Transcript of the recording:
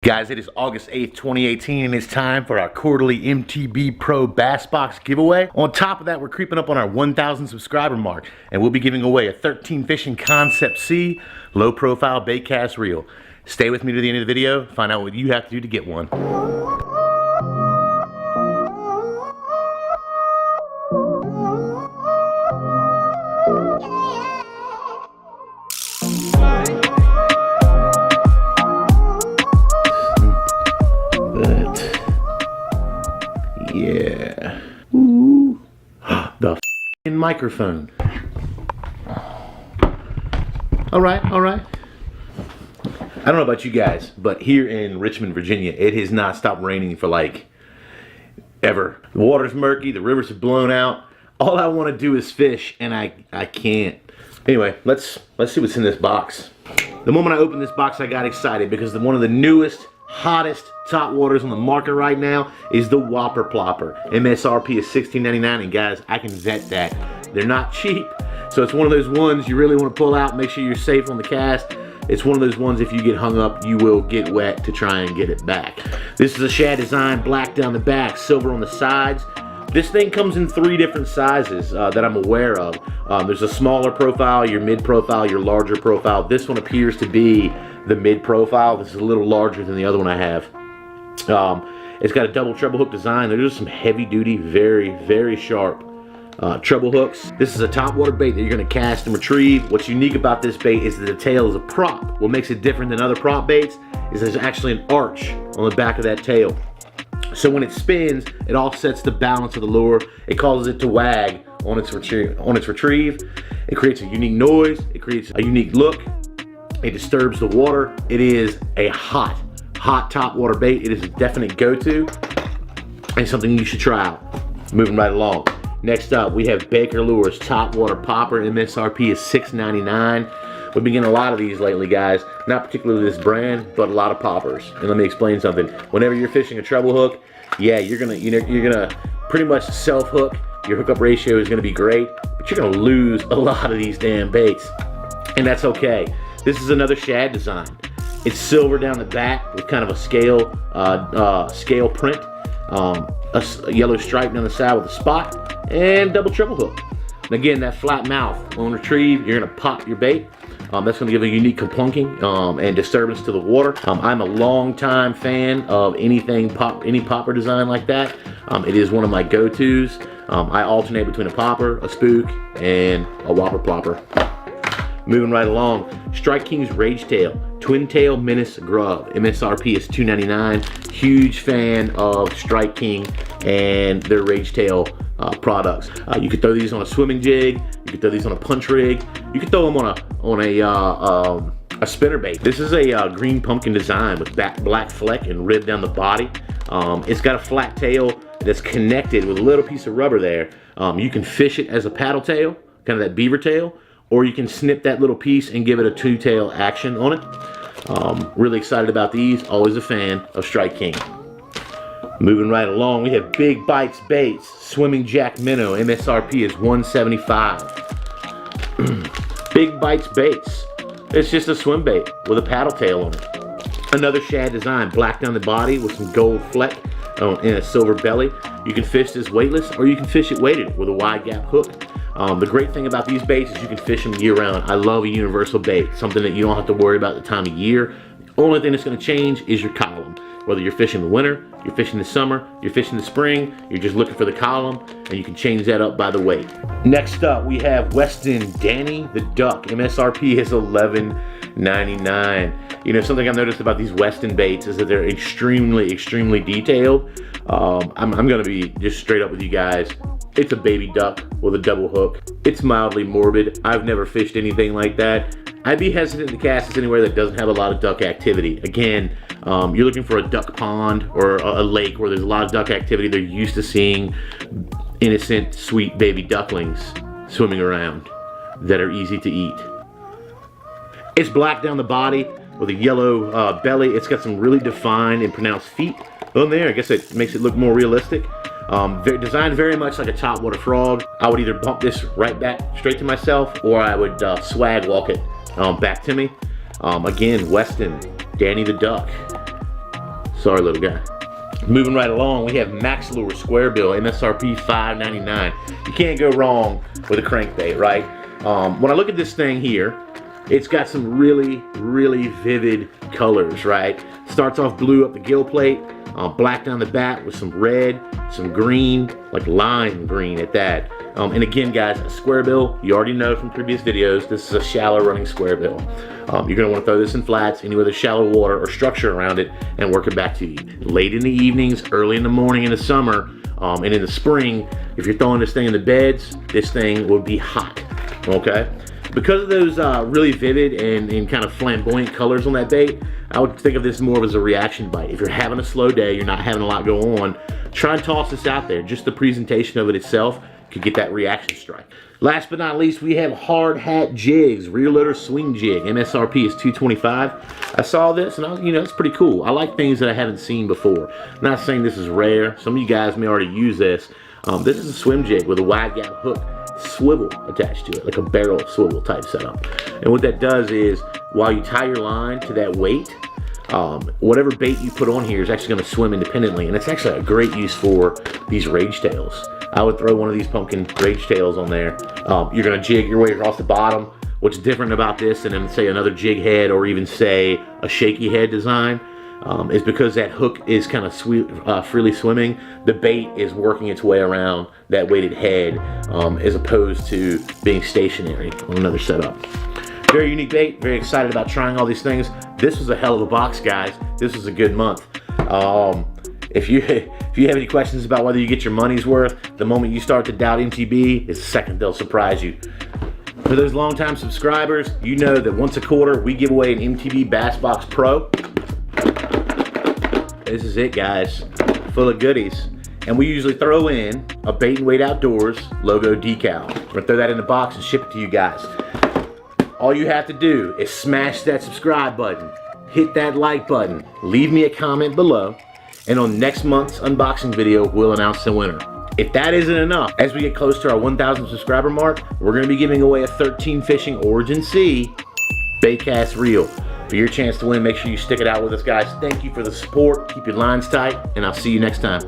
Guys, it is August 8th, 2018, and it's time for our quarterly MTB Pro Bass Box giveaway. On top of that, we're creeping up on our 1,000 subscriber mark, and we'll be giving away a 13 Fishing Concept C low profile bait cast reel. Stay with me to the end of the video, find out what you have to do to get one. Yeah. Ooh. The f***ing microphone. All right. I don't know about you guys, but here in Richmond, Virginia, it has not stopped raining for like ever. The water's murky, the rivers have blown out. All I want to do is fish, and I can't. Anyway, let's see what's in this box. The moment I opened this box, I got excited because one of the newest, hottest top waters on the market right now is the Whopper Plopper. MSRP is $16.99, and guys, I can vet that. They're not cheap, so it's one of those ones you really want to pull out, make sure you're safe on the cast. It's one of those ones, if you get hung up, you will get wet to try and get it back. This is a shad design, black down the back, silver on the sides. This thing comes in 3 different sizes that I'm aware of. There's a smaller profile, your mid profile, your larger profile. This one appears to be the mid profile. This is a little larger than the other one I have. It's got a double treble hook design. There's some heavy duty, very sharp treble hooks. This is a top water bait that you're gonna cast and retrieve. What's unique about this bait is that the tail is a prop. What makes it different than other prop baits is there's actually an arch on the back of that tail. So when it spins, it offsets the balance of the lure. It causes it to wag on its retrieve. It creates a unique noise. It creates a unique look. It disturbs the water. It is a hot top water bait. It is a definite go-to and something you should try out. Moving right along. Next up, we have Baker Lures Top Water Popper. MSRP is $6.99. We've been getting a lot of these lately, guys. Not particularly this brand, but a lot of poppers. And let me explain something. Whenever you're fishing a treble hook, yeah, you're gonna pretty much self-hook. Your hookup ratio is gonna be great, but you're gonna lose a lot of these damn baits, and that's okay. This is another shad design. It's silver down the back with kind of a scale print, a yellow stripe down the side with a spot, and double treble hook. And again, that flat mouth on retrieve, you're gonna pop your bait. That's gonna give a unique complunking and disturbance to the water. I'm a long-time fan of any popper design like that. It is one of my go-tos. I alternate between a popper, a spook, and a Whopper Plopper. Moving right along, Strike King's Rage Tail, Twin Tail Menace Grub. MSRP is $2.99. Huge fan of Strike King and their Rage Tail products. You could throw these on a swimming jig. You could throw these on a punch rig. You could throw them on a spinner bait. This is a green pumpkin design with black fleck and rib down the body. It's got a flat tail that's connected with a little piece of rubber there. You can fish it as a paddle tail, kind of that beaver tail, or you can snip that little piece and give it a 2-tail action on it. Really excited about these. Always a fan of Strike King. Moving right along, we have Big Bites Baits, Swimming Jack Minnow. MSRP is $175. Big Bites Baits. It's just a swim bait with a paddle tail on it. Another shad design, black down the body with some gold fleck and a silver belly. You can fish this weightless, or you can fish it weighted with a wide gap hook. The great thing about these baits is you can fish them year round. I love a universal bait, something that you don't have to worry about the time of year. The only thing that's gonna change is your column. Whether you're fishing the winter, you're fishing the summer, you're fishing the spring, you're just looking for the column, and you can change that up by the weight. Next up, we have Westin Danny the Duck. MSRP is $11.99. You know, something I've noticed about these Westin baits is that they're extremely detailed. I'm gonna be just straight up with you guys. It's a baby duck with a double hook. It's mildly morbid. I've never fished anything like that. I'd be hesitant to cast this anywhere that doesn't have a lot of duck activity. Again, you're looking for a duck pond or a lake where there's a lot of duck activity. They're used to seeing innocent, sweet baby ducklings swimming around that are easy to eat. It's black down the body with a yellow belly. It's got some really defined and pronounced feet on there. I guess it makes it look more realistic. Designed very much like a top water frog. I would either bump this right back straight to myself, or I would swag walk it back to me. Again, Westin, Danny the Duck. Sorry, little guy. Moving right along, we have Maxx Lure Squarebill, MSRP $5.99. You can't go wrong with a crankbait, right? When I look at this thing here, it's got some really, really vivid colors, right? Starts off blue up the gill plate, black down the back with some red, some green, like lime green at that. And again, guys, a Squarebill, you already know from previous videos, this is a shallow running Squarebill. You're gonna wanna throw this in flats, anywhere there's shallow water or structure around it, and work it back to you. Late in the evenings, early in the morning in the summer, and in the spring, if you're throwing this thing in the beds, this thing will be hot, okay? Because of those really vivid and kind of flamboyant colors on that bait, I would think of this more as a reaction bite. If you're having a slow day, you're not having a lot go on, try and toss this out there. Just the presentation of it itself could get that reaction strike. Last but not least, we have Hard Hat Jigs, rear loader swing jig. MSRP is $225. I saw this and it's pretty cool. I like things that I haven't seen before. I'm not saying this is rare. Some of you guys may already use this. This is a swim jig with a wide gap hook swivel attached to it, like a barrel swivel type setup. And what that does is, while you tie your line to that weight, whatever bait you put on here is actually going to swim independently, and it's actually a great use for these rage tails. I would throw one of these pumpkin rage tails on there. You're going to jig your way across the bottom. What's different about this than say another jig head or even say a shaky head design is because that hook is kind of freely swimming. The bait is working its way around that weighted head as opposed to being stationary on another setup. Very unique bait, very excited about trying all these things. This was a hell of a box, guys. This was a good month. If you have any questions about whether you get your money's worth, the moment you start to doubt MTB is the second they'll surprise you. For those longtime subscribers, you know that once a quarter we give away an MTB Bass Box Pro. This is it, guys, full of goodies. And we usually throw in a Bait and Weight Outdoors logo decal. We're gonna throw that in the box and ship it to you guys. All you have to do is smash that subscribe button, hit that like button, leave me a comment below, and on next month's unboxing video, we'll announce the winner. If that isn't enough, as we get close to our 1,000 subscriber mark, we're gonna be giving away a 13 Fishing Origin C Baitcast Reel. For your chance to win, make sure you stick it out with us, guys. Thank you for the support. Keep your lines tight, and I'll see you next time.